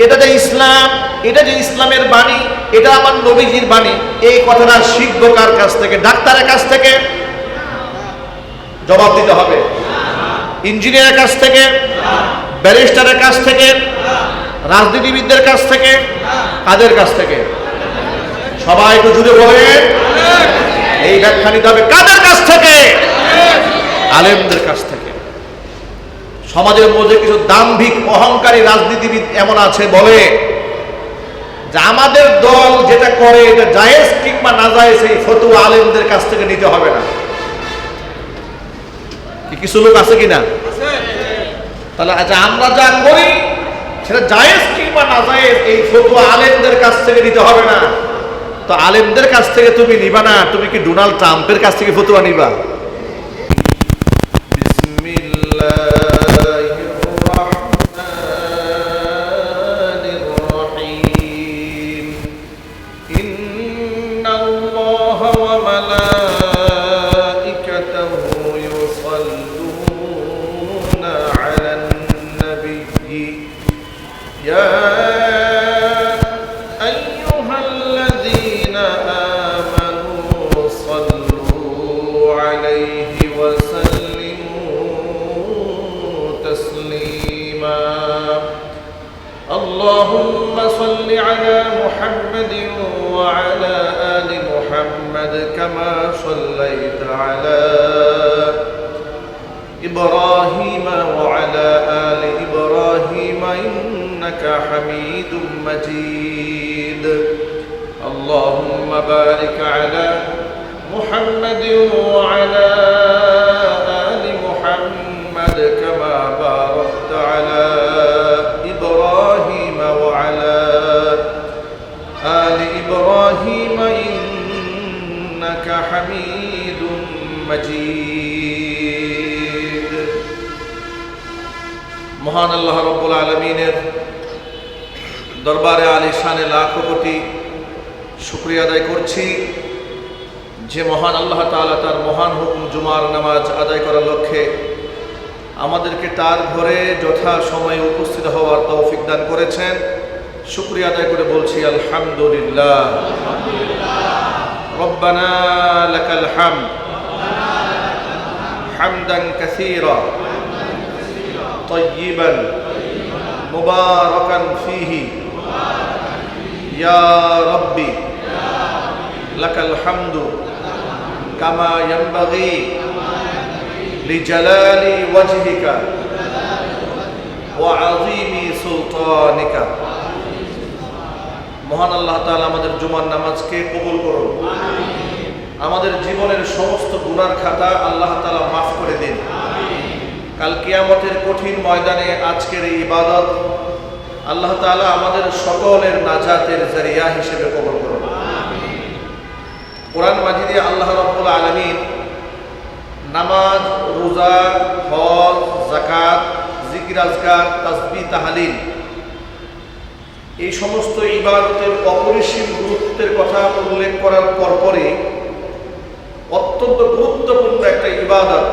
এটা যে ইসলাম, এটা যে ইসলামের বাণী, এটা আমার নবীজির বাণী, এই কথাটা শিখবো কার কাছ থেকে? ডাক্তারের কাছ থেকে? জবাব দিতে হবে। ইঞ্জিনিয়ারের কাছ থেকে? ব্যারিস্টারের কাছ থেকে? রাজনীতিবিদদের কাছ থেকে? কাদের কাছ থেকে? সবাই একটু জুড়ে বলেন। এই ব্যাখ্যা নিতে হবে কাদের কাছ থেকে? আলেমদের কাছ থেকে। সমাজের মধ্যে কিছু দাম্ভিক অহংকারী রাজনীতিবিদ এমন আছে, বলে যে আমাদের দল যেটা করে এটা জায়েজ কিংবা নাজায়েজ, এই ফতোয়া আলেমদের কাছ থেকে নিতে হবে না। কিছু লোক আছে কিনা? তাহলে আচ্ছা, আমরা যা করি সেটা জায়েজ কিংবা নাজায়েজ, এই ফতোয়া আলেমদের কাছ থেকে নিতে হবে না। তো আলেমদের কাছ থেকে তুমি নিবা না, তুমি কি ডোনাল্ড ট্রাম্পের কাছ থেকে ফতোয়া নিবা? اللهم صل على محمد وعلى آل محمد كما صليت على إبراهيم وعلى آل إبراهيم إنك حميد مجيد اللهم بارك على محمد وعلى آل محمد كما باركت على إبراهيم وعلى آل إبراهيم إنك حميد مجيد মহান আল্লাহ রব্বুল আলামিনের দরবারে আলিশানে লাখো কোটি শুকরিয়া আদায় করছি যে মহান আল্লাহ তাআলা তার মহান হুকুম জুমার নামাজ আদায় করার লক্ষ্যে আমাদেরকে তার ঘরে যথা সময়ে উপস্থিত হওয়ার তৌফিক দান করেছেন। শুকরিয়া আদায় করে বলছি আলহামদুলিল্লাহ। রব্বানা লাকাল হামদ হামদান কাসীরা তাইয়িবান মুবারাকান ফীহি ইয়া রাব্বি লাকাল হামদু কামা ইয়ানবাগি লিজালালি ওয়াজহিকা ওয়া আযীমি সুলতানিকা। মহান আল্লাহ তাআলা আমাদের জুমার নামাজকে কবুল করুন। আমাদের জীবনের সমস্ত গুনার খাতা আল্লাহ তাআলা মাফ করে দিন। কাল কিয়ামতের কঠিন ময়দানে আজকের এই ইবাদত আল্লাহ তাআলা আমাদের সকলের নাজাতের জরিয়া হিসেবে কবুল করুন। কোরআন মাজিদে আল্লাহ রাব্বুল আলামিন নামাজ, রোজা, হজ, যাকাত, জিকির আজকার, তাসবিহ, তাহলিল এই সমস্ত ইবাদতের অপরিসীম গুরুত্বের কথা উল্লেখ করার পরপরই অত্যন্ত গুরুত্বপূর্ণ একটা ইবাদত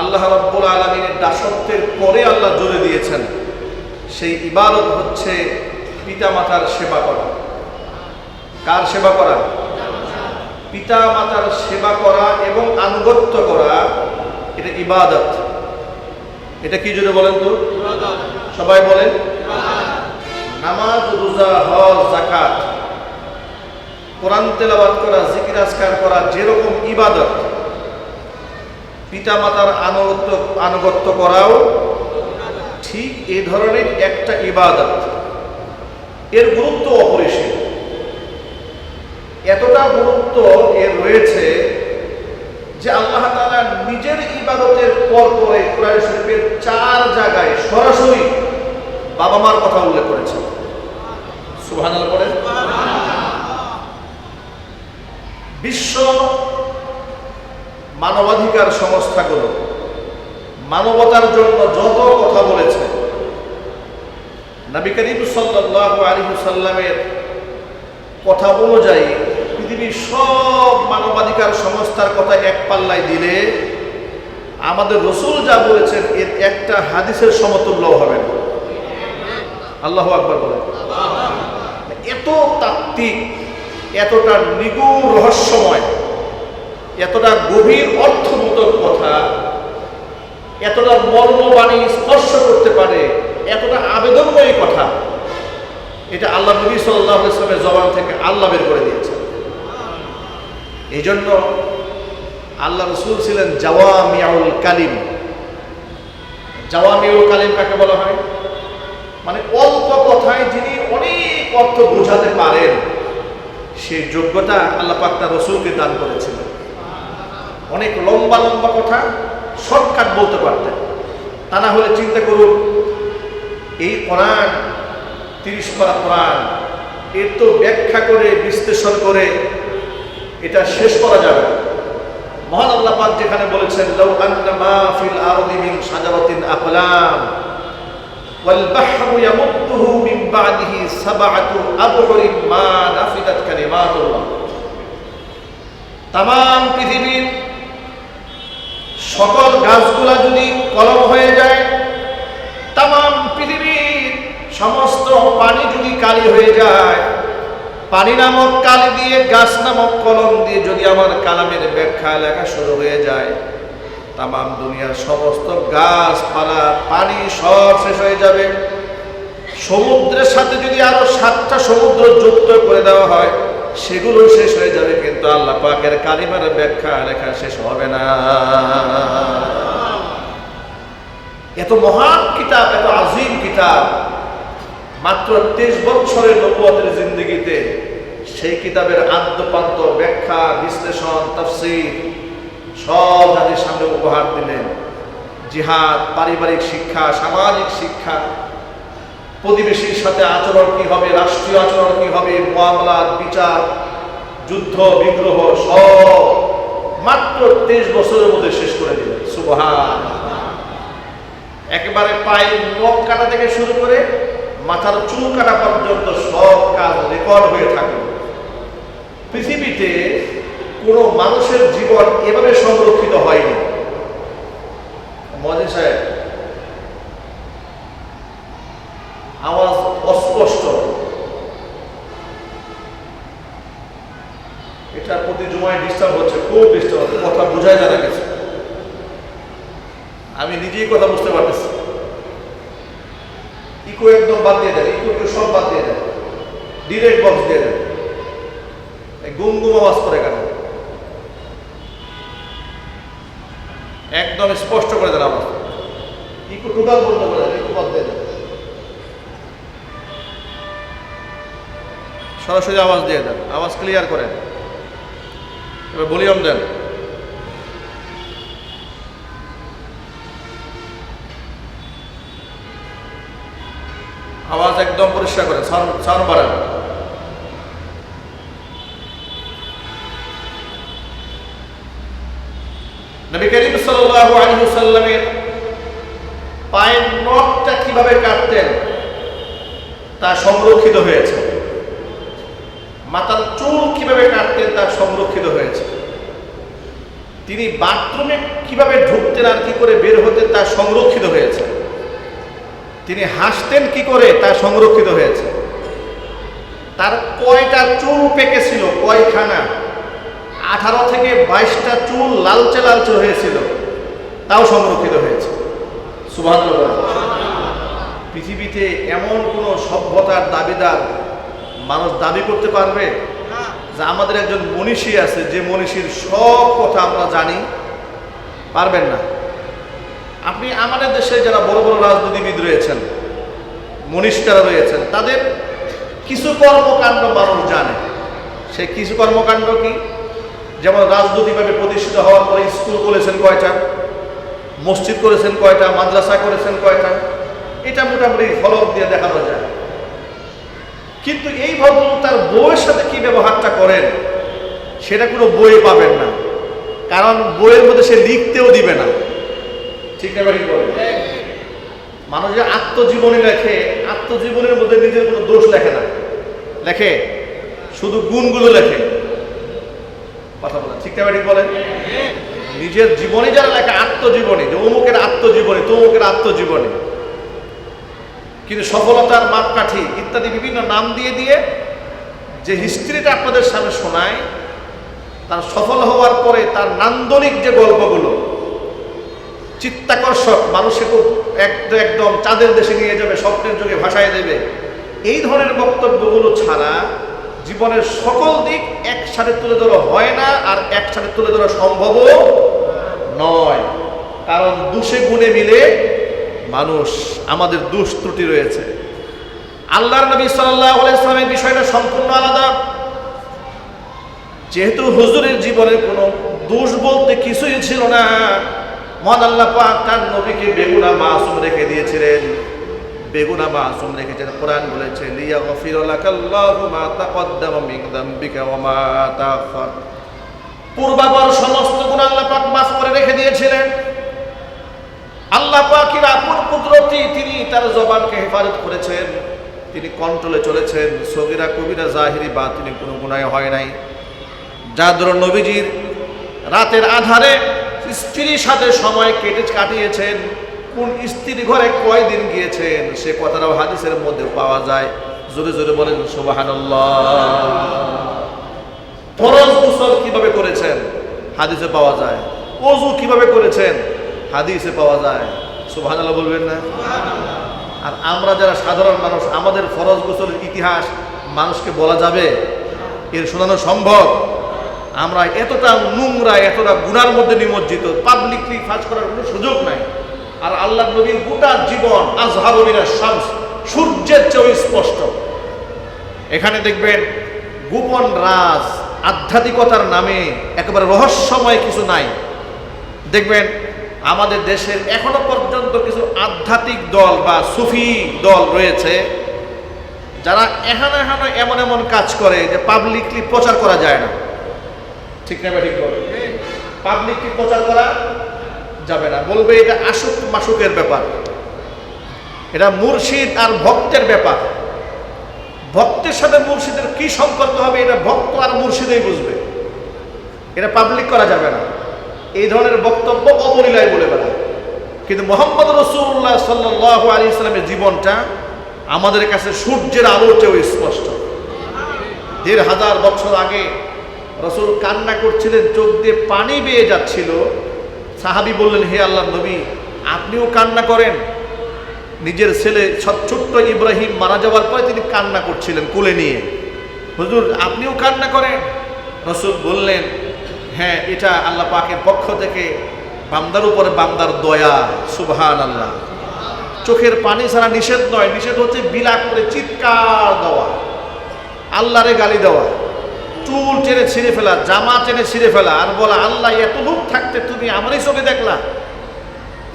আল্লাহ রাব্বুল আলামিনের দাসত্বের পরে আল্লাহ জোরে দিয়েছেন। সেই ইবাদত হচ্ছে পিতামাতার সেবা করা। কার সেবা করা? পিতা মাতার সেবা করা এবং আনুগত্য করা, এটা ইবাদত। এটা কি জোরে বলেন তো? সবাই বলেন। নামাজ, রোজা, হজ, যাকাত, কোরআন তেলাওয়াত করা, জিকির আজকার করা যেরকম ইবাদত, পিতা মাতার আনুগত্য করাও ঠিক এই ধরনের একটা ইবাদত। এর গুরুত্ব অপরিসীম। এতটা গুরুত্ব এর রয়েছে যে আল্লাহ তাআলা নিজের ইবাদতের পর পরে কোরআন শরীফের 4 জায়গায় সরাসরি বাবা মার কথা উল্লেখ করেছেন। সুবহানাল্লাহ বলেন। বিশ্ব মানবাধিকার সংস্থাগুলো মানবতার জন্য যত কথা বলেছে, নবী করিম সাল্লাল্লাহু আলাইহি ওয়াসাল্লামের কথা অনুযায়ী পৃথিবীর সব মানবাধিকার সংস্থার কথা এক পাল্লায় দিলে আমাদের রাসূল যা বলেছেন এর একটা হাদিসের সমতুল্য হবে না। আল্লাহু আকবার বলেন। এত তাত্ত্বিক, এতটা নিগূঢ় রহস্যময়, এতটা গভীর অর্থবোধক কথা, এতটা মর্মবাণী স্পর্শ করতে পারে, এতটা আবেদনময়ী কথা, এটা আল্লাহ নবী সাল্লাল্লাহু আলাইহি ওয়াসাল্লামের জবান থেকে আল্লাহ বের করে দিয়েছেন। এই জন্য আল্লাহ রসুল ছিলেন জাওয়ামিউল কালিম। জাওয়ামিউল কালিম কাকে বলা হয়? মানে অল্প কথায় যিনি অনেক অর্থ বোঝাতে পারেন, সেই যোগ্যতা আল্লাহ পাক তার রসুলকে দান করেছিলেন। অনেক লম্বা লম্বা কথা শর্টকাট বলতে পারতেন। তা না হলে চিন্তা করুন, এই কোরআন 30 পারা কোরআন, এর তো ব্যাখ্যা করে বিশ্লেষণ করে এটা শেষ করা যাবে না। মহান আল্লাহ পাক যেখানে বলেছেন, লাউ আন্না মা ফিল আরদি মিন শাজারাতিন আকলাম ওয়াল বাহরু ইয়ামুদ্দুহু মিন বা'দিহি সাবআতু আবহুরিন মা নাফিদাত কালিমাতুল্লাহ। তামাম পৃথিবীর সকল গাছগুলা যদি কলম হয়ে যায়, তামাম পৃথিবীর সমস্ত পানি যদি কালি হয়ে যায়, পানি নামক কালি দিয়ে, গাছ নামক কলম দিয়ে যদি আমার কালামের ব্যাখ্যা লেখা শুরু হয়ে যায়, তামাম দুনিয়ার সমস্ত গাছপালা, পানি সব শেষ হয়ে যাবে। সমুদ্রের সাথে যদি আরো 7টা সমুদ্র যুক্ত করে দেওয়া হয়, সেগুলো শেষ হয়ে যাবে, কিন্তু আল্লাহ পাকের কালিমার ব্যাখ্যা লেখা শেষ হবে না। এত মহান কিতাব, এত আজিম কিতাব, মাত্র 23 বছরের নবুয়তের জিন্দেগিতে সেই কিতাবের আদ্যপান্ত ব্যাখ্যা, বিশ্লেষণ, তাফসীর সব জাতির সামনে উপহার দিলেন। জিহাদ, পারিবারিক শিক্ষা, সামাজিক শিক্ষা, প্রতিবেশীর সাথে আচরণ কি হবে, রাষ্ট্রীয় আচরণ কি হবে, মুআমালাত, বিচার, যুদ্ধ বিগ্রহ, সব মাত্র 23 বছরের মধ্যে শেষ করে দিলেন। সুবহানাল্লাহ। একেবারে পায়ের নখ কাটা থেকে শুরু করে মাথার চুল কাটা পর্যন্ত সব কাজ রেকর্ড হয়ে থাকে। পৃথিবীতে কোনো মানুষের জীবন এভাবে সংরক্ষিত হয়নি। মজিদ সাহেব, আওয়াজ অস্পষ্ট, এটা প্রতি জুমায় ডিস্টার্ব হচ্ছে, খুব ডিস্টার্ব হচ্ছে, কথা বোঝায় জানা গেছে। আমি নিজেই কথা বুঝতে পারতেছি। ইকো একদম বাদ দিয়ে দেন, ইকো সব বাদ দিয়ে দেন, ডিরেক্ট বক্স দিয়ে দেন। গুম গুম আওয়াজ করে কেন? একদম স্পষ্ট করে দেন আওয়াজ। ইকো টোটাল বন্ধ করে দেন, ইকো বাদ দিয়ে দেন, সরাসরি আওয়াজ দিয়ে দেন, আওয়াজ ক্লিয়ার করেন। এবার ভলিউম দেন। আওয়াজ একদম পরিষ্কার করেন, সাউন্ড বাড়ান। নবী করিম সাল্লাল্লাহু আলাইহি ওয়াসাল্লামের পায়ের নখটা কিভাবে কাটতেন তা সংরক্ষিত হয়েছে। মাথার চুল কিভাবে কাটতেন তা সংরক্ষিত হয়েছে। তিনি বাথরুমে কিভাবে ঢুকতেন আর কি করে বের হতেন তা সংরক্ষিত হয়েছে। তিনি হাসতেন কি করে তা সংরক্ষিত হয়েছে। তার কয়টা চুল পেকেছিল, কয়খানা, 18 থেকে 22টা চুল লালচে লালচে হয়েছিল, তাও সংরক্ষিত হয়েছে। সুবহানাল্লাহ। পৃথিবীতে এমন কোন সভ্যতার দাবিদার মানুষ দাবি করতে পারবে যে আমাদের একজন মনীষী আছে, যে মনীষীর সব কথা আমরা জানি? পারবেন না। আপনি আমাদের দেশে যারা বড় বড় রাজনীতিবিদ রয়েছেন, মনীষীরা রয়েছেন, তাদের কিছু কর্মকাণ্ড মানুষ জানে। সে কিছু কর্মকাণ্ড কি? যেমন রাজনৈতিকভাবে প্রতিষ্ঠিত হওয়ার পরে স্কুল করেছেন কয়টা, মসজিদ করেছেন কয়টা, মাদ্রাসা করেছেন কয়টা, এটা মোটামুটি ফলক দিয়ে দেখানো যায়। কিন্তু এই ভদ্রলোক তার বউয়ের সাথে কি ব্যবহারটা করেন সেটা কোনো বইয়ে পাবেন না, কারণ বইয়ের মধ্যে সে লিখতেও দিবে না। ঠিক না ভাই? বলে মানুষ যে আত্মজীবনী লেখে, আত্মজীবনের মধ্যে নিজের কোনো দোষ লেখে না, লেখে শুধু গুণগুলো লেখে। কথা বলেন, ঠিক না ভাই? বলেন নিজের জীবনী যারা লেখে, আত্মজীবনী, যে অমুকের আত্মজীবনী, তমুকের আত্মজীবনী, কিন্তু সফলতার মাপকাঠি ইত্যাদি বিভিন্ন নাম দিয়ে দিয়ে যে হিস্ট্রিটা আপনাদের সামনে শোনায়, তার সফল হওয়ার পরে তার নান্দনিক যে গল্পগুলো চিত্তাকর্ষক, মানুষকে খুব একদম চাঁদের দেশে নিয়ে যাবে, স্বপ্নের যুগে ভাসায় দেবে, এই ধরনের বক্তব্যগুলো ছাড়া জীবনের সকল দিক একসাথে তুলে ধরা হয় না, আর একসাথে তুলে ধরা সম্ভবও নয়। কারণ দোষে গুণে মিলে মানুষ, আমাদের দোষ ত্রুটি রয়েছে। আল্লাহর নবী সাল্লাল্লাহু আলাইহি ওয়াসাল্লামের বিষয়টা সম্পূর্ণ আলাদা। যেহেতু হুজুরের জীবনের কোনো দোষ বলতে কিছুই ছিল না, মহান আল্লাহ পাক তার নবীকে বেগুনা মাসুম রেখে দিয়েছিলেন, বেগুনা মাসুম রেখেছেন। কোরআন বলেছে লিয়াগফির লাকাল্লাহু মা তাকদ্দামা মিন যামবিকা ওয়া মা তাআখার, পূর্বাপর সমস্ত গুনাহ আল্লাহ পাক মাফ করে রেখে দিয়েছিলেন। আল্লাহ পাকের আপন কুদরতি তিনি তার জবানকে হেফাজত করেছেন, তিনি কন্ট্রোলে চলেছেন, সগীরা কবিরা জাহিরি বাতিনি কোনো গুনাহ হয় নাই। যার ধরুন নবীজির রাতের আধারে স্ত্রীর সাথে সময় কাটিয়েছেন, কোন স্ত্রীর ঘরে কয়দিন গিয়েছেন সে কথাটাও হাদিসের মধ্যে পাওয়া যায়। জোরে জোরে বলেন সুবহানাল্লাহ। ফরজ গোসল কিভাবে করেছেন হাদিসে পাওয়া যায়, ওযু কিভাবে করেছেন হাদিসে পাওয়া যায়। সুবহানাল্লাহ বলবেন না? আর আমরা যারা সাধারণ মানুষ, আমাদের ফরজ গোসলের ইতিহাস মানুষকে বলা যাবে? এর শোনানো সম্ভব? আমরা এতটা নোংরা, এতটা গুনার মধ্যে নিমজ্জিত, পাবলিকলি ফাঁস করার কোনো সুযোগ নাই। আর আল্লাহ নবীর গোটা জীবন আযহারু মিনাশ শামস, সূর্যের চেয়ে স্পষ্ট। এখানে দেখবেন গোপন রাজ, আধ্যাত্মিকতার নামে একেবারে রহস্যময় কিছু নাই। দেখবেন আমাদের দেশের এখনো পর্যন্ত কিছু আধ্যাত্মিক দল বা সুফি দল রয়েছে যারা এখানে এমন এমন কাজ করে যে পাবলিকলি প্রচার করা যায় না। ঠিক না? ঠিক বলে পাবলিকলি প্রচার করা যাবে না, বলবে এটা আশুক মাসুকের ব্যাপার, এটা মুর্শিদ আর ভক্তের ব্যাপার। ভক্তের সাথে মুর্শিদের কি সম্পর্ক হবে এটা ভক্ত আর মুর্শিদেই বুঝবে, এটা পাবলিক করা যাবে না। এই ধরনের বক্তব্য অবলীলায় বলে বেড়ায়। কিন্তু মুহাম্মদ রাসূলুল্লাহ সাল্লাল্লাহু আলাইহি ওয়াসাল্লামের জীবনটা আমাদের কাছে সূর্যের আলোর চেয়েও স্পষ্ট। ১,৫০০ বছর আগে রাসূল কান্না করছিলেন, চোখ দিয়ে পানি বেয়ে যাচ্ছিল। সাহাবী বললেন, হে আল্লাহর নবী, আপনিও কান্না করেন? নিজের ছেলে ছোট্ট ইব্রাহিম মারা যাওয়ার পরে তিনি কান্না করছিলেন কোলে নিয়ে। হুজুর আপনিও কান্না করেন? রাসূল বললেন, হ্যাঁ, এটা আল্লাহ পাকের পক্ষ থেকে বান্দার উপরে বান্দার দয়া। সুবহানাল্লাহ। চোখের পানি ছাড়া নিষেধ নয়, নিষেধ হচ্ছে বিলাপ করে চিৎকার দেওয়া, আল্লাহরে গালি দেওয়া, চুল টেনে ছিঁড়ে ফেলা, জামা টেনে ছিঁড়ে ফেলা, আর বলা আল্লাহ এত লোক থাকতে তুমি আমারই চোখে দেখলা,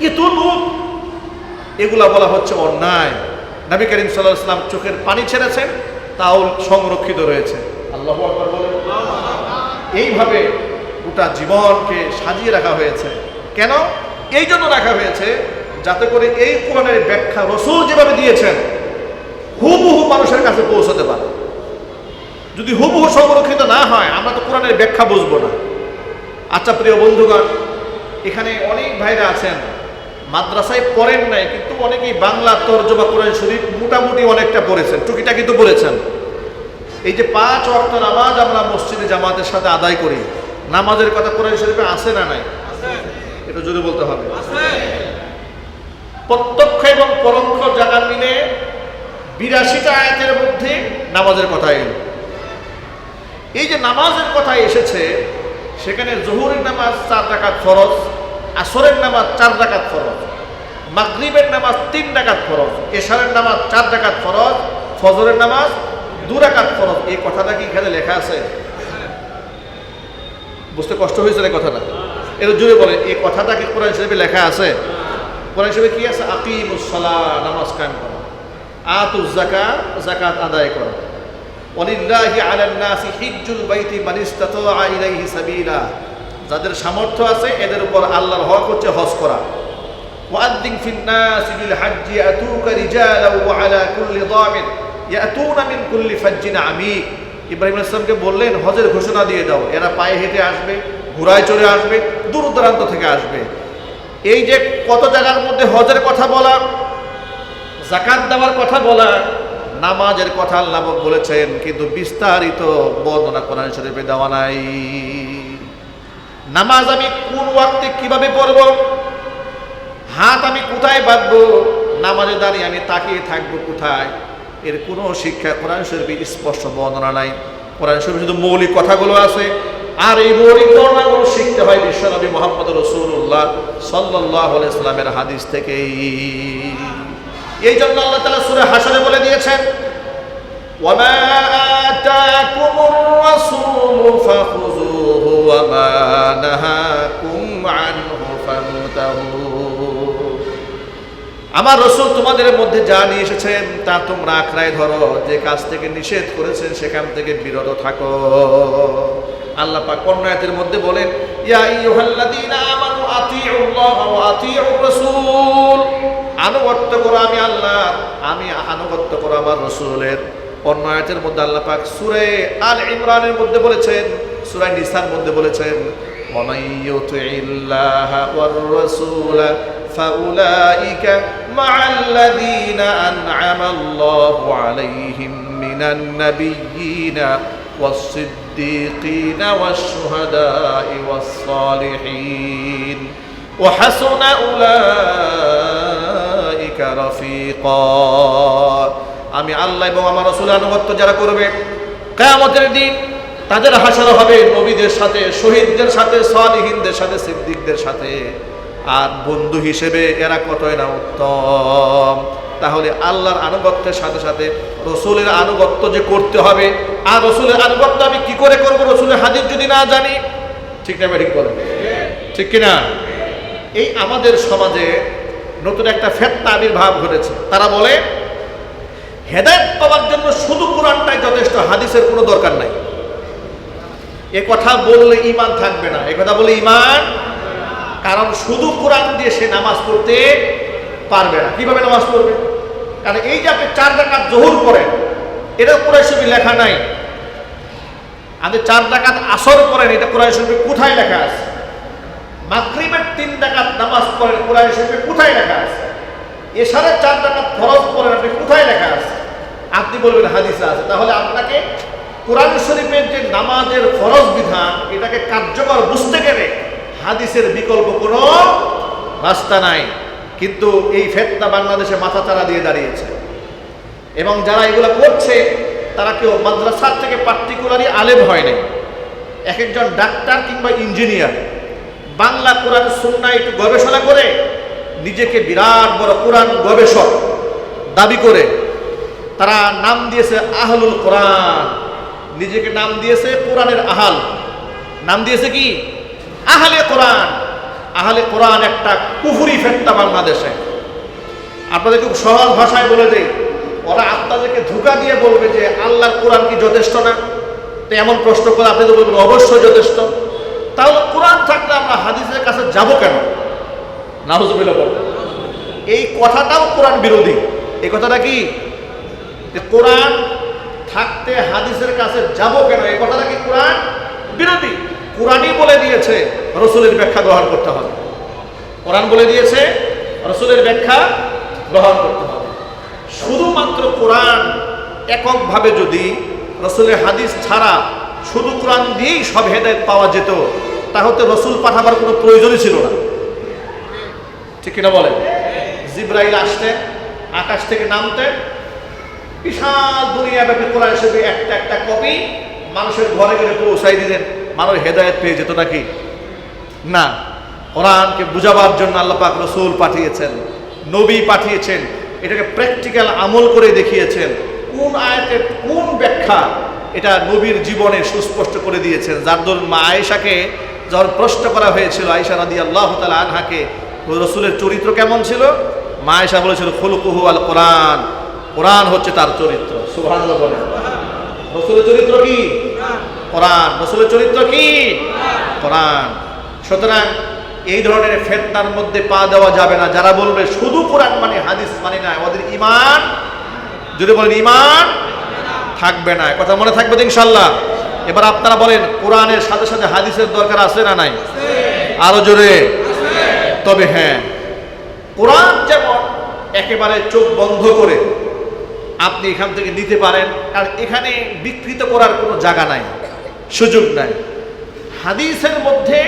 এত লোক, এগুলা বলা হচ্ছে অন্যায়। নবী করিম সাল্লাল্লাহু আলাইহি ওয়াসাল্লাম চোখের পানি ছেড়েছেন, তাও সংরক্ষিত রয়েছে। আল্লাহু আকবার বলেন। এইভাবে গোটা জীবনকে সাজিয়ে রাখা হয়েছে। কেন? এই জন্য রাখা হয়েছে যাতে করে এই কোরআনের ব্যাখ্যা রাসূল যেভাবে দিয়েছেন হুবহু মানুষের কাছে পৌঁছতে পারে। যদি হুবহু সংরক্ষিত না হয় আমরা তো কোরআনের ব্যাখ্যা বুঝবো না। আচ্ছা প্রিয় বন্ধুগণ, এখানে অনেক ভাইরা আছেন মাদ্রাসায় পড়েন নাই, কিন্তু অনেকেই বাংলা তরজমা কোরআন শরীফ মোটামুটি অনেকটা পড়েছেন, টুকিটাকি তো পড়েছেন। এই যে ৫ ওয়াক্ত নামাজ আমরা মসজিদে জামাতের সাথে আদায় করি, নামাজের কথা কোরআন শরীফে আছে না নাই? এটা যদি বলতে হবে। প্রত্যক্ষ এবং পরোক্ষ জায়গা মিলে ৮২টা আয়াতের মধ্যে নামাজের কথা এলো। এই যে নামাজের কথা এসেছে, সেখানে জোহরের নামাজ ৪ রাকাত ফরজ, আসরের নামাজ ৪ রাকাত ফরজ, মাগরিবের নামাজ ৩ রাকাত ফরজ, এশারের নামাজ ৪ রাকাত ফরজ, ফজরের নামাজ ২ রাকাত ফরজ। এই কথাটা কি এখানে লেখা আছে? বুঝতে কষ্ট হয়েছে এই কথাটা? এর জুড়ে বলে এই কথাটা কি কোরআন শরীফে লেখা আছে? কোরআন শরীফে কি আছে? আকিমুস সালাহ, নামাজ কায়েম করো, আতুজ যাকাত, যাকাত আদায় করো, ওয়ালিল্লাহি আলান নাসি হিজ্জুল বাইতি মান ইসতাতা ইলাইহি সাবিলা, যাদের সামর্থ্য আছে এদের উপর আল্লাহর হক হচ্ছে হজ করা। ওয়াদ্দিন ফিন নাসি বিল হাজ্জি ইয়াতুকা রিজালান ওয়া আলা কুল্লি দামির ইয়াতুনা মিন কুল্লি ফাজ্জিন আমিক। ইব্রাহিম আলাইহিস সালামকে বললেন হজের ঘোষণা দিয়ে দাও, এরা পায়ে হেঁটে আসবে, ঘোড়ায় চড়ে আসবে, দূর দূরান্ত থেকে আসবে। এই যে কত জায়গার মধ্যে হজের কথা বলা, যাকাত দেওয়ার কথা বলা, নামাজের কথা আল্লাহ বলেছেন, কিন্তু বিস্তারিত বর্ণনা কোরআন শরীফে দেওয়া নাই। নামাজ আমি কোন ওয়াক্তে কিভাবে পড়ব, হাত আমি কোথায় বাঁধবো, নামাজে দাঁড়িয়ে আমি তাকিয়ে থাকবো কোথায়, এর কোনো শিক্ষা কোরআন শরীফে স্পষ্ট বর্ণনা নাই। কোরআন শরীফে শুধু মৌলিক কথাগুলো আছে, আর এই মৌলিক বর্ণনাগুলো শিখতে হয় বিশ্বনবী মুহাম্মদ রাসূলুল্লাহ সাল্লাল্লাহু আলাইহি সাল্লামের হাদিস থেকেই। এই জন্য আল্লাহ তাআলা সূরা হাশরে বলে দিয়েছেন, ওয়ামা আতাকুমুর রাসূলু ফাখুযুহু ওয়ামা নাহাকুম আনহু ফান্তাহু। আমার রাসূল তোমাদের মধ্যে যা নিয়ে এসেছেন তা তোমরা আঁকড়ায় ধরো, যে কাজ থেকে নিষেধ করেছেন সেখান থেকে বিরত থাকো। আল্লাহ পাক অন্য আয়াতের মধ্যে বলেন, ইয়া আইয়ুহাল্লাযীনা আমানু আতিউল্লাহ ওয়া আতিউর রাসূল, আনুগত্য করো আমি আল্লাহ, আমি আনুগত্য করো আমার রাসূলের। অন্য আয়াতের মধ্যে আল্লাহ পাক সূরা আল ইমরানের মধ্যে বলেছেন, সূরা নিসার মধ্যে বলেছেন, ওয়া মান ইউতিইল্লাহা ওয়ার রাসূলা ফাউলাইকা মা'আল্লাযীনা আন'আমাল্লাহু আলাইহিম মিনান নাবিয়্যিনা ওয়াস-সিদ্দীকিনা ওয়াশ-শুহাদা'i ওয়াস-সালিহিন ওয়া হাসুনা উলাইকা রাফীকা। আমি আল্লাহ এবং আমার রাসূলের আনুগত্য যারা করবে, কিয়ামতের দিন তাদের হাসর হবে নবীদের সাথে, শহীদদের সাথে, সালিহিনদের সাথে, সিদ্দিকদের সাথে। আর বন্ধু হিসেবে এরা কতই না উত্তম। তাহলে আল্লাহর আনুগত্যের সাথে সাথে রাসূলের আনুগত্য যে করতে হবে, আর রাসূলের আনুগত্য আমি কি করে করব, রাসূলের হাদিস যদি না জানি, ঠিক না? ঠিক বলেন, ঠিক কিনা? এই আমাদের সমাজে নতুন একটা ফিতনা আবির্ভাব ঘটেছে। তারা বলে হেদায়েত পাওয়ার জন্য শুধু কোরআনটাই যথেষ্ট, হাদিসের কোনো দরকার নাই। এ কথা বললে ঈমান থাকবে না, এ কথা বলে ঈমান, কারণ শুধু কোরআন দিয়ে সে নামাজ পড়তে পারবে না। কিভাবে নামাজ পড়বে? কারণ এই যে আপনি 4 রাকাত যোহর করেন, এটা কোরআন শরীফে লেখা নাই। আপনি 4 রাকাত আসর করেন, এটা কোরআন শরীফে কোথায় লেখা আছে? মাগরিবের 3 রাকাত নামাজ পড়েন, কোরআন শরীফে কোথায় লেখা আছে? এশারের 4 রাকাত ফরজ পড়েন, আপনি কোথায় লেখা আছে? আপনি বলবেন হাদিসে আছে। তাহলে আপনাকে কোরআন শরীফের যে নামাজের ফরজ বিধান, এটাকে কার্যকর বুঝতে গেলে হাদিসের বিকল্প কোনো রাস্তা নাই। কিন্তু এই ফিতনা বাংলাদেশে মাথাচাড়া দিয়ে দাঁড়িয়েছে, এবং যারা এগুলো করছে তারা কেউ মাদ্রাসার থেকে পার্টিকুলারলি আলেম হয় নাই। এক একজন ডাক্তার কিংবা ইঞ্জিনিয়ার বাংলা কোরআন সুন্নাহ একটু গবেষণা করে নিজেকে বিরাট বড় কোরআন গবেষক দাবি করে তারা নাম দিয়েছে আহলুল কোরআন, নিজেকে নাম দিয়েছে কোরআনের আহাল, নাম দিয়েছে কি আহলে কোরআন। আহলে কোরআন একটা কুফরি ফিতনা বাংলাদেশে। আপনাদের খুব সহজ ভাষায় বলে দেই, ওরা আপনাদেরকে ধোঁকা দিয়ে বলবে যে আল্লাহর কোরআন কি যথেষ্ট না? তো এমন প্রশ্ন করে আপনি তো বলবেন অবশ্যই যথেষ্ট। তাহলে কোরআন থাকলে আমরা হাদিসের কাছে যাব কেন? নাউজুবিল্লাহ বলবেন। এই কথাটাও কোরআন বিরোধী। এই কথাটা কি, যে কোরআন থাকতে হাদিসের কাছে যাব কেন, এই কথাটা কি কোরআন বিরোধী? কোরআনই বলে দিয়েছে রাসূলের ব্যাখ্যা গ্রহণ করতে হবে। কোরআন বলে দিয়েছে রাসূলের ব্যাখ্যা গ্রহণ করতে হবে। শুধুমাত্র কোরআন এককভাবে যদি রাসূলের হাদিস ছাড়া শুধু কোরআন দিয়েই সব হেদায়েত পাওয়া যেত, তাহলে রাসূল পাঠাবার কোনো প্রয়োজনই ছিল না। ঠিক কিনা বলেন? জিবরাইল আসতেন, আকাশ থেকে নামতেন, বিশাল দুনিয়াব্যাপী কোরআন শরীফের একটা একটা কপি মানুষের ঘরে ঘরে পৌঁছাই দিতেন, মানুষ হেদায়েত পেয়ে যেত নাকি? না। কোরআনকে বুঝাবার জন্য আল্লাহ পাক রাসূল পাঠিয়েছেন, নবী পাঠিয়েছেন, এটাকে প্র্যাকটিক্যাল আমল করে দেখিয়েছেন। কোন আয়াতের কোন ব্যাখ্যা, এটা নবীর জীবনে সুস্পষ্ট করে দিয়েছেন। যার দরুন মা আয়েশাকে যখন প্রশ্ন করা হয়েছিল, আয়েশা রাদিয়াল্লাহু তাআলা আনহাকে, রাসূলের চরিত্র কেমন ছিল, মা আয়েশা বলেছিল খুলুকুহু আল কোরআন, কোরআন হচ্ছে তার চরিত্র। সুবহানাল্লাহ বলেন। রাসূলের চরিত্র কি? কোরআন। রাসূলের চরিত্র কি? কোরআন। সুতরাং এই ধরনের ফিতনার মধ্যে পা দেওয়া যাবে না। যারা বলবে শুধু কোরআন মানে হাদিস মানে না, ওদের ঈমান, যদি বলেন ঈমান থাকবে না। কথা মনে থাকবে তো ইনশাআল্লাহ। এবার আপনারা বলেন, কোরআনের সাথে সাথে হাদিসের দরকার আছে না নাই? আরো জোরে। তবে হ্যাঁ, কোরআন যেমন একেবারে চোখ বন্ধ করে আপনি এখান থেকে নিতে পারেন, আর এখানে বিকৃত করার কোনো জায়গা নাই, সুযোগ নাই। হাদিসের মধ্যে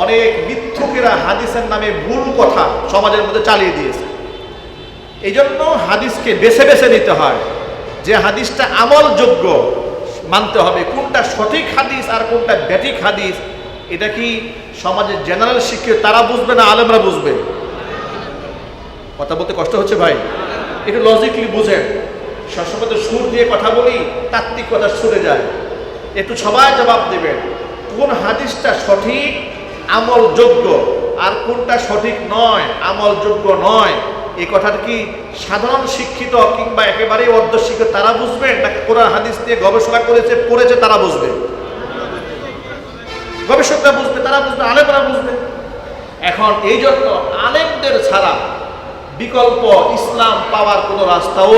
অনেক মিথ্যুকেরা হাদিসের নামে ভুল কথা সমাজের মধ্যে চালিয়ে দিয়েছে। এই জন্য হাদিসকে বেছে বেছে নিতে হয়, যে হাদিসটা আমলযোগ্য মানতে হবে, কোনটা সঠিক হাদিস আর কোনটা ব্যাঠিক হাদিস। এটা কি সমাজের জেনারেল শিক্ষিত তারা বুঝবে না আলেমরা বুঝবে? কথা বলতে কষ্ট হচ্ছে ভাই, একটু লজিকলি বুঝেন। সবসময় তো সুর দিয়ে কথা বলি, তাত্ত্বিক কথা ছুটে যায়। একটু সবাই জবাব দেবেন, কোন হাদিসটা সঠিক আমলযোগ্য আর কোনটা সঠিক নয়, আমলযোগ্য নয়। এই কথাটা কি সাধারণ শিক্ষিত কিংবা একেবারেই অর্ধশিক্ষিত তারা বুঝবেন, নাকি কোরআন হাদিস নিয়ে গবেষণা পড়েছে তারা বুঝবে? গবেষকরা বুঝবে, তারা বুঝবে, আলেমরা বুঝবে। এখন এই জন্য আলেমদের ছাড়া বিকল্প ইসলাম পাওয়ার কোনো রাস্তাও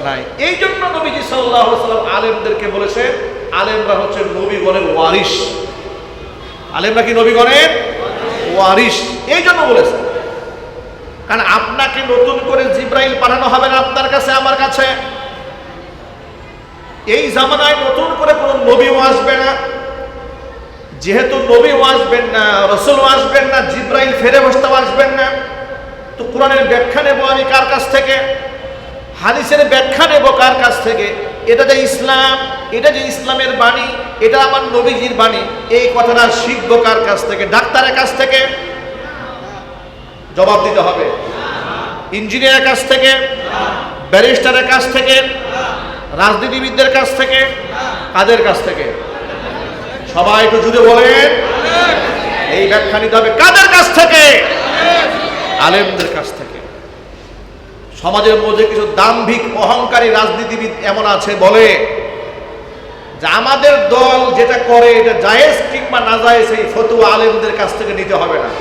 নাই। এই জন্য নবীজি সাল্লাল্লাহু আলাইহি ওয়াসাল্লাম আলেমদেরকে বলেছেন, আলেমরা হচ্ছে নবীগণের ওয়ারিস। আলেমরা কি নবীগণের ওয়ারিস? এই জন্য বলেছেন, কারণ আপনাকে নতুন করে জিব্রাইল পাঠানো হবে না আপনার কাছে, আমার কাছে। এই জামানায় নতুন করে কোনো নবীও আসবে না। যেহেতু নবীও আসবেন না, রাসূলও আসবেন না, জিব্রাইল ফেরেশতাও আসবেন না, তো কোরআনের ব্যাখ্যা নেব আমি কার কাছ থেকে? হাদিসের ব্যাখ্যা নেব কার কাছ থেকে? এটা যে ইসলাম, এটা যে ইসলামের বাণী, এটা আমার নবীজির বাণী, এই কথাটা শিখবো কার কাছ থেকে? ডাক্তারের কাছ থেকে? জবাব দিতে হবে। ইঞ্জিনিয়ারের কাছ থেকে? ব্যারিস্টারের কাছ থেকে? রাজনীতিবিদদের কাছ থেকে? কাদের কাছ থেকে? সবাই একটু জুড়ে বলেন। এই ব্যাখ্যা নিতে হবে কাদের কাছ থেকে? আলেমদের কাছ থেকে। সমাজের মধ্যে কিছু দাম্ভিক অহংকারী রাজনীতিবিদ এমন আছে, বলে যে আমাদের দল যেটা করে এটা জায়েজ কিংবা নাজায়েজ, এই ফতোয়া আলেমদের কাছ থেকে নিতে হবে না।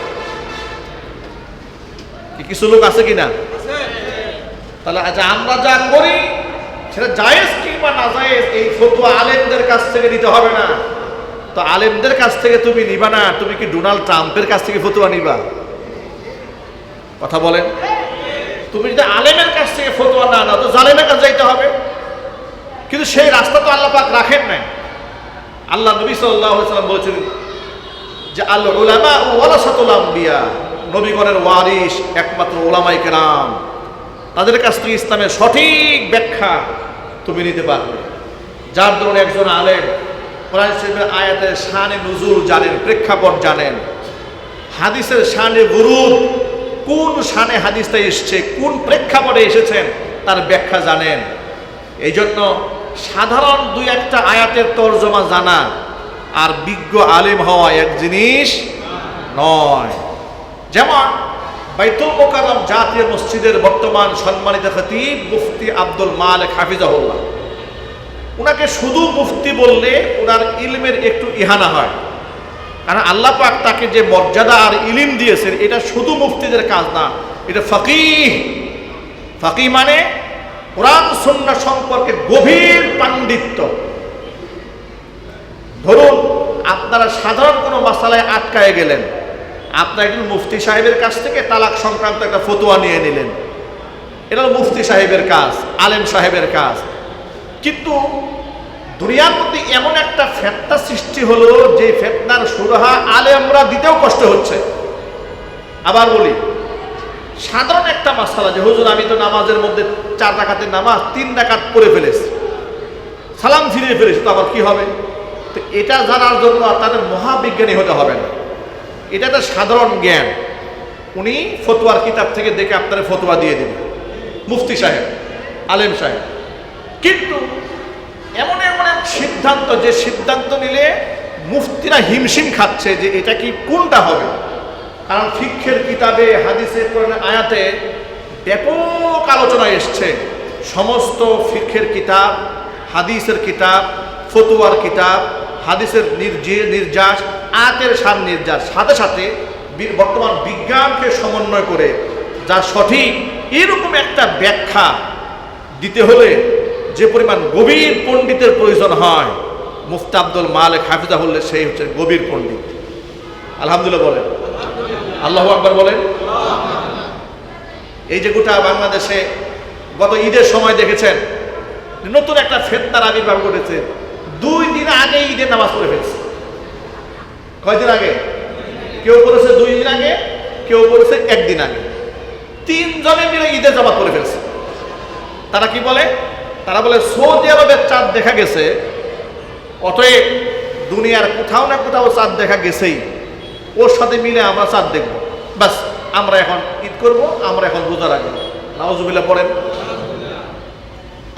কিছু লোক আছে কিনা? তাহলে আচ্ছা, আমরা যা করি সেটা জায়েজ কিংবা নাজায়েজ, এই ফতোয়া আলেমদের কাছ থেকে নিতে হবে না। তো আলেমদের কাছ থেকে তুমি নিবা না, তুমি কি ডোনাল্ড ট্রাম্পের কাছ থেকে ফতোয়া নিবা? কথা বলেন। তুমি যদি আলেমের কাছ থেকে ফতোয়া না নাও, তো জালেমের কাছে যাইতে হবে। কিন্তু সেই রাস্তা তো আল্লাহ পাক রাখেন নাই। আল্লাহ নবী সাল্লাল্লাহু আলাইহি ওয়াসাল্লাম বলেছেন যে আল উলামা ওয়ারাসাতুল আম্বিয়া, নবীগণের ওয়ারিস একমাত্র উলামায়ে কেরাম। তাদের কাছ থেকে ইসলামের সঠিক ব্যাখ্যা তুমি নিতে পারবে। যার ধরুন একজন আলেম কোরআন শরীফের আয়াতের শানে নুজুল জানেন, প্রেক্ষাপট জানেন, হাদিসের শানে বুরুদ, কোন শানে হাদিসটা এসছে, কোন প্রেক্ষাপটে এসেছেন তার ব্যাখ্যা জানেন। এই জন্য সাধারণ দুই একটা আয়াতের তর্জমা জানা আর বিজ্ঞ আলেম হওয়া এক জিনিস নয়। যেমন বাইতুল মোকাররম জাতীয় মসজিদের বর্তমান সম্মানিত খতিব মুফতি আব্দুল মালিক হাফিজাহুল্লাহ, ওনাকে শুধু মুফতি বললে ওনার ইলমের একটু ইহানা হয়। কারণ আল্লাহ পাক তাকে যে মর্যাদা আর ইলম দিয়েছেন, এটা শুধু মুফতিদের কাজ না, এটা ফকিহ। ফকিহ মানে কোরআন সুন্নাহ সম্পর্কে গভীর পাণ্ডিত্য। ধরুন আপনারা সাধারণ কোনো মাসালায় আটকায় গেলেন, আপনার একজন মুফতি সাহেবের কাছ থেকে তালাক সংক্রান্ত একটা ফতোয়া নিয়ে নিলেন, এটা মুফতি সাহেবের কাজ, আলেম সাহেবের কাজ। কিন্তু দুনিয়ার মধ্যে এমন একটা ফেতনা সৃষ্টি হলো, যে ফেতনার সুরাহা আলেমরা দিতেও কষ্ট হচ্ছে। আবার বলি, সাধারণ একটা মাসালা, যে হুজুর আমি তো নামাজের মধ্যে 4 রাকাতের নামাজ 3 রাকাত পড়ে ফেলেছি, সালাম ফিরিয়ে ফেলেছি, তো আবার কি হবে? তো এটা জানার জন্য তাদের মহাবিজ্ঞানী হতে হবে না, এটা একটা সাধারণ জ্ঞান। উনি ফতোয়ার কিতাব থেকে দেখে আপনার ফতোয়া দিয়ে দেবেন, মুফতি সাহেব, আলেম সাহেব। কিন্তু এমন এমন এক সিদ্ধান্ত, যে সিদ্ধান্ত নিলে মুফতিরা হিমশিম খাচ্ছে যে এটা কি কোনটা হবে। কারণ ফিকহের কিতাবে, হাদিসের কোরআনের আয়াতে ব্যাপক আলোচনা এসছে। সমস্ত ফিকহের কিতাব, হাদিসের কিতাব, ফতোয়ার কিতাব, হাদিসের নির্যাস, আয়াতের সার নির্যাস, সাথে সাথে বর্তমান বিজ্ঞানকে সমন্বয় করে যা সঠিক, এরকম একটা ব্যাখ্যা দিতে হলে যে পরিমাণ গভীর পণ্ডিতের প্রয়োজন হয়, মুফতি আব্দুল মালিক হাফিজাহুল্লাহ সেই হচ্ছে গভীর পণ্ডিত। আলহামদুলিল্লাহ বলেন, আল্লাহু আকবার বলেন। এই যে গোটা বাংলাদেশে গত ঈদের সময় দেখেছেন নতুন একটা ফেতনার আবির্ভাব ঘটেছে। 2 দিন আগে ঈদের নামাজ পড়ে ফেলছে। কয়দিন আগে? কেউ পড়েছে 2 দিন আগে, কেউ পড়েছে 1 দিন আগে। 3 জনে মিলে ঈদের জামাত পড়ে ফেলছে। তারা কি বলে? তারা বলে সৌদি আরবের চাঁদ দেখা গেছে, অতএব দুনিয়ার কোথাও না কোথাও চাঁদ দেখা গেছেই, ওর সাথে মিলে আমরা চাঁদ দেখব, বাস আমরা এখন ঈদ করব, আমরা এখন রোজা রাখবো। নাউজুবিল্লাহ পড়েন।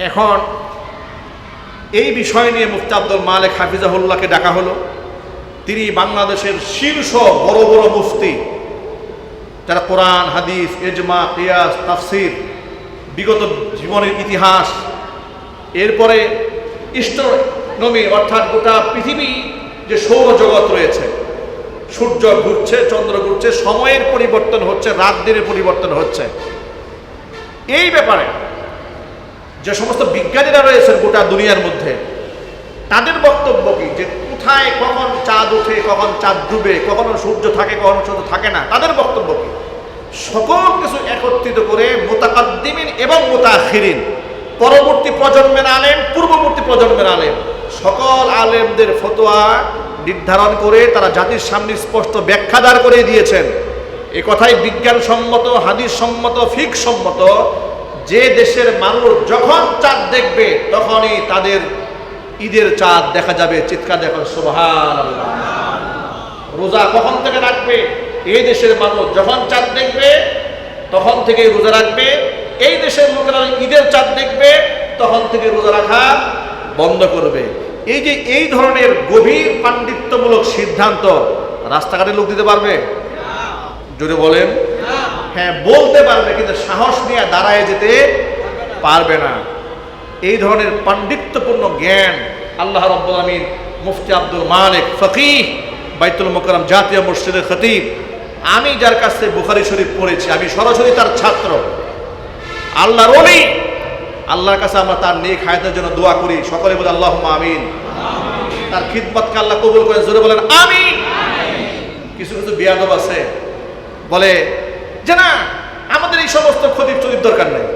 এখন এই বিষয় নিয়ে মুফতি আব্দুল মালিক হাফিজাহুল্লাহকে ডাকা হলো। তিনি বাংলাদেশের শীর্ষ বড় বড় মুফতি, যারা কোরআন, হাদিস, ইজমা, কিয়াস, তাফসির, বিগত জীবনের ইতিহাস, এরপরে ইস্ট্রোনমি অর্থাৎ গোটা পৃথিবী যে সৌরজগৎ রয়েছে, সূর্য ঘুরছে, চন্দ্র ঘুরছে, সময়ের পরিবর্তন হচ্ছে, রাত দিনের পরিবর্তন হচ্ছে, এই ব্যাপারে যে সমস্ত বিজ্ঞানীরা রয়েছেন গোটা দুনিয়ার মধ্যে, তাদের বক্তব্য কি, যে কোথায় কখন চাঁদ ওঠে, কখন চাঁদ ডুবে, কখনো সূর্য থাকে, কখনো সূর্য থাকে না, তাদের বক্তব্য কি, সকল কিছু একত্রিত করে মুতাকাদ্দিমিন এবং মুতাআখিরিন, পরবর্তী প্রজন্মের আলেম, পূর্ববর্তী প্রজন্মের আলেম, সকল আলেমদের ফতোয়া নির্ধারণ করে তারা জাতির সামনে স্পষ্ট ব্যাখ্যা দাঁড় করে দিয়েছেন। এ কথাই বিজ্ঞানসম্মত, হাদিস সম্মত, ফিকহ সম্মত, যে দেশের মানুষ যখন চাঁদ দেখবে তখনই তাদের ঈদের চাঁদ দেখা যাবে। চিৎকার দেখুন সুবহানাল্লাহ। রোজা কখন থেকে রাখবে? এই দেশের মানুষ যখন চাঁদ দেখবে তখন থেকে রোজা রাখবে। এই দেশের লোকেরা ঈদের চাঁদ দেখবে তখন থেকে রোজা রাখা বন্ধ করবে। এই যে এই ধরনের গভীর পাণ্ডিত্যমূলক সিদ্ধান্ত রাস্তাঘাটে লোক দিতে পারবে? জোরে বলেন। হ্যাঁ, বলতে পারবে, কিন্তু সাহস নিয়ে দাঁড়ায় যেতে পারবে না। এই ধরনের পাণ্ডিত্যপূর্ণ জ্ঞান আল্লাহ রাব্বুল আমিন মুফতি আব্দুল মালিক ফকিহ, বাইতুল মুকাররম জাতীয় মসজিদের খতিব, আমি যার কাছে বুখারী শরীফ পড়েছি, আমি সরাসরি তার ছাত্র, আল্লাহর ওলি, আল্লাহর কাছে আমরা তার নেক হায়াতের জন্য দোয়া করি। সকলে বলে আল্লাহুম্মা আমিন। তার খিদমতকে আল্লাহ কবুল করেন। জোরে বলেন আমিন। কিছু কিছু বেয়াদব আছে, বলে যে না, আমাদের এই সমস্ত খতিব চতিব দরকার নেই,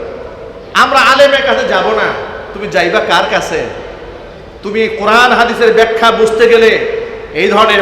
আমরা আলেমের কাছে যাব না। তুমি যাইবা কার কাছে? তুমি কোরআন হাদিসের ব্যাখ্যা বুঝতে গেলে এই ধরনের